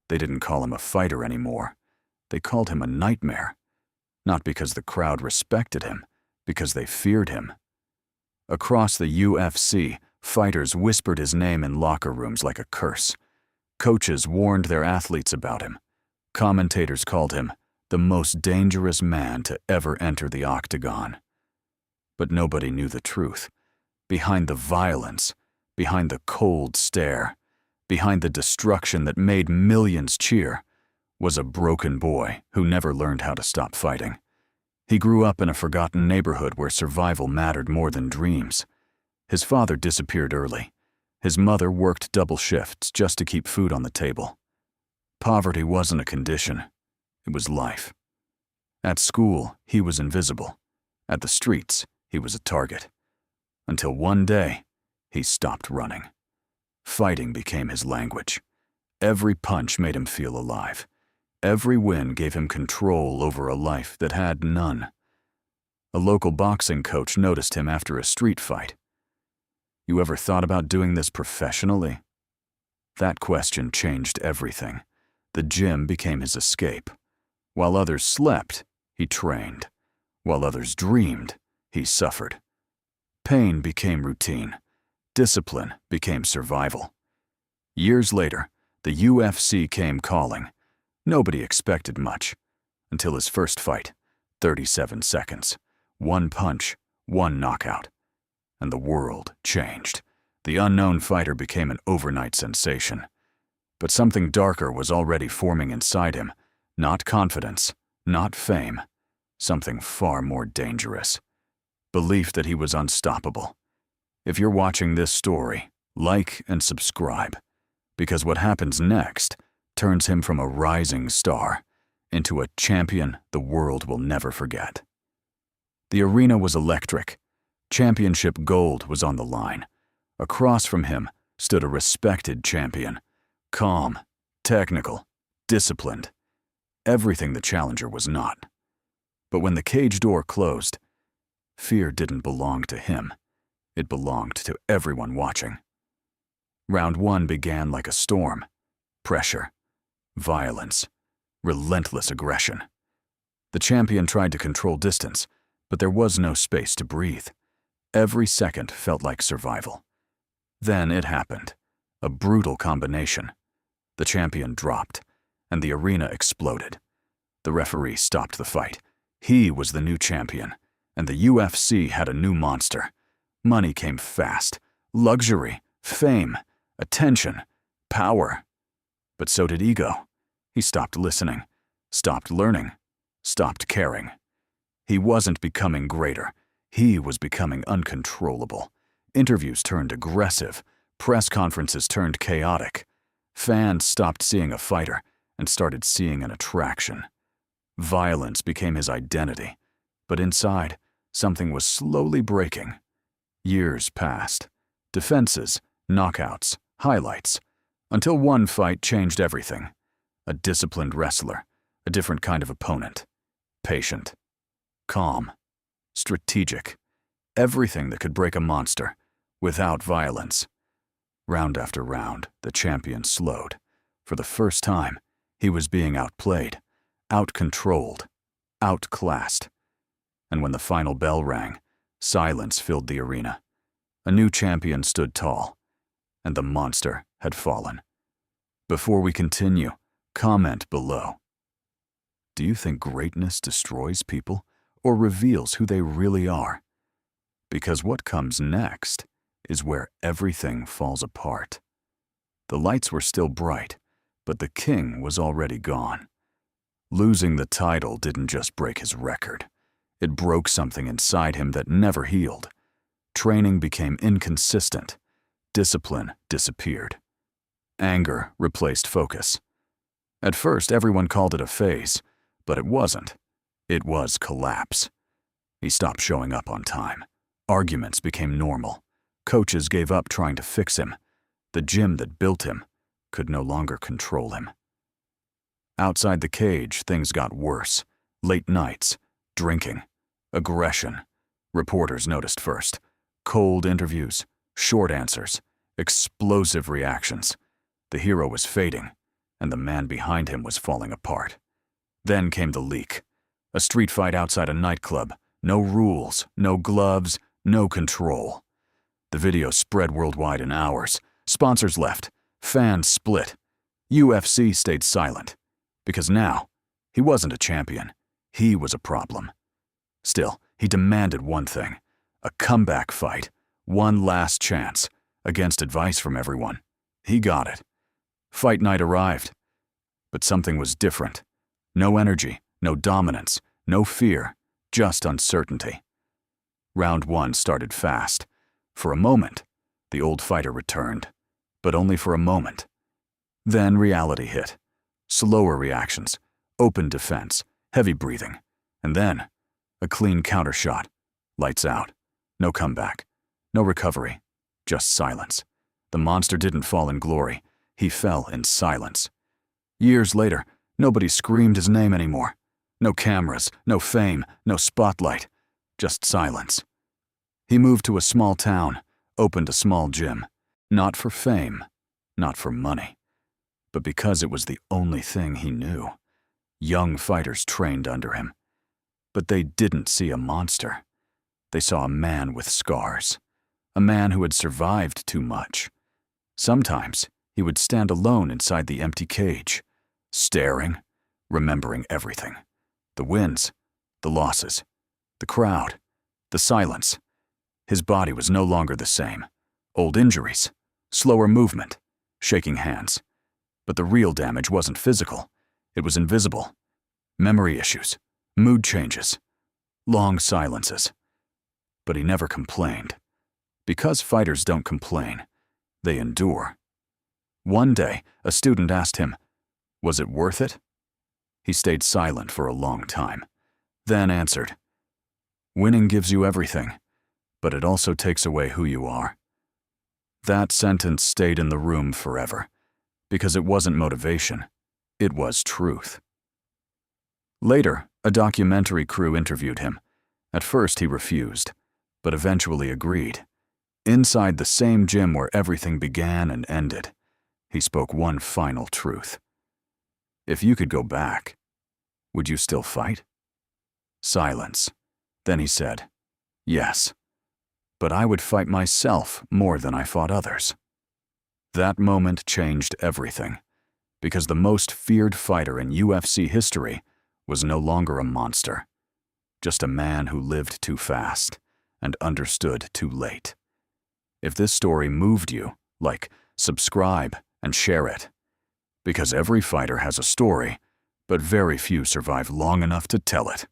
They didn't call him a fighter anymore. They called him a nightmare. Not because the crowd respected him, because they feared him. Across the UFC, fighters whispered his name in locker rooms like a curse. Coaches warned their athletes about him. Commentators called him the most dangerous man to ever enter the octagon. But nobody knew the truth. Behind the violence, behind the cold stare, behind the destruction that made millions cheer, was a broken boy who never learned how to stop fighting. He grew up in a forgotten neighborhood where survival mattered more than dreams. His father disappeared early. His mother worked double shifts just to keep food on the table. Poverty wasn't a condition. It was life. At school, he was invisible. At the streets, he was a target. Until one day, he stopped running. Fighting became his language. Every punch made him feel alive. Every win gave him control over a life that had none. A local boxing coach noticed him after a street fight. "You ever thought about doing this professionally?" That question changed everything. The gym became his escape. While others slept, he trained. While others dreamed, he suffered. Pain became routine. Discipline became survival. Years later, the UFC came calling. Nobody expected much. Until his first fight, 37 seconds. One punch, one knockout. And the world changed. The unknown fighter became an overnight sensation. But something darker was already forming inside him. Not confidence, not fame. Something far more dangerous. Belief that he was unstoppable. If you're watching this story, like and subscribe. Because what happens next turns him from a rising star into a champion the world will never forget. The arena was electric. Championship gold was on the line. Across from him stood a respected champion. Calm, technical, disciplined. Everything the challenger was not. But when the cage door closed, fear didn't belong to him. It belonged to everyone watching. Round 1 began like a storm. Pressure, violence, relentless aggression. The champion tried to control distance, but there was no space to breathe. Every second felt like survival. Then it happened. A brutal combination. The champion dropped, and the arena exploded. The referee stopped the fight. He was the new champion, and the UFC had a new monster. Money came fast. Luxury, fame, attention, power. But so did ego. He stopped listening, stopped learning, stopped caring. He wasn't becoming greater. He was becoming uncontrollable. Interviews turned aggressive. Press conferences turned chaotic. Fans stopped seeing a fighter and started seeing an attraction. Violence became his identity. But inside, something was slowly breaking. Years passed. Defenses, knockouts, highlights. Until one fight changed everything. A disciplined wrestler, a different kind of opponent. Patient, calm, strategic. Everything that could break a monster, without violence. Round after round, the champion slowed. For the first time, he was being outplayed, out-controlled, outclassed. And when the final bell rang, silence filled the arena. A new champion stood tall, and the monster had fallen. Before we continue, comment below. Do you think greatness destroys people or reveals who they really are? Because what comes next is where everything falls apart. The lights were still bright, but the king was already gone. Losing the title didn't just break his record. It broke something inside him that never healed. Training became inconsistent. Discipline disappeared. Anger replaced focus. At first, everyone called it a phase, but it wasn't. It was collapse. He stopped showing up on time. Arguments became normal. Coaches gave up trying to fix him. The gym that built him could no longer control him. Outside the cage, things got worse. Late nights, drinking, aggression. Reporters noticed first. Cold interviews, short answers, explosive reactions. The hero was fading. and the man behind him was falling apart. Then came the leak. A street fight outside a nightclub. No rules, no gloves, no control. The video spread worldwide in hours. Sponsors left. Fans split. UFC stayed silent. Because now, he wasn't a champion. He was a problem. Still, he demanded one thing. A comeback fight. One last chance. Against advice from everyone. He got it. Fight night arrived. But something was different. No energy, no dominance, no fear, just uncertainty. Round 1 started fast. For a moment, the old fighter returned. But only for a moment. Then reality hit. Slower reactions, open defense, heavy breathing. And then, a clean counter shot. Lights out. No comeback. No recovery. Just silence. The monster didn't fall in glory. He fell in silence. Years later, nobody screamed his name anymore. No cameras, no fame, no spotlight. Just silence. He moved to a small town, opened a small gym. Not for fame, not for money, but because it was the only thing he knew. Young fighters trained under him. But they didn't see a monster. They saw a man with scars. A man who had survived too much. Sometimes he would stand alone inside the empty cage, staring, remembering everything. The wins, the losses, the crowd, the silence. His body was no longer the same. Old injuries, slower movement, shaking hands. But the real damage wasn't physical. It was invisible. Memory issues, mood changes, long silences. But he never complained. Because fighters don't complain, they endure. One day, a student asked him, "Was it worth it?" He stayed silent for a long time, then answered, "Winning gives you everything, but it also takes away who you are." That sentence stayed in the room forever, because it wasn't motivation, it was truth. Later, a documentary crew interviewed him. At first he refused, but eventually agreed. Inside the same gym where everything began and ended, he spoke one final truth. If you could go back, would you still fight? Silence. Then he said, "Yes, but I would fight myself more than I fought others." That moment changed everything, because the most feared fighter in UFC history was no longer a monster, just a man who lived too fast and understood too late. If this story moved you, like, subscribe and share it. Because every fighter has a story, but very few survive long enough to tell it.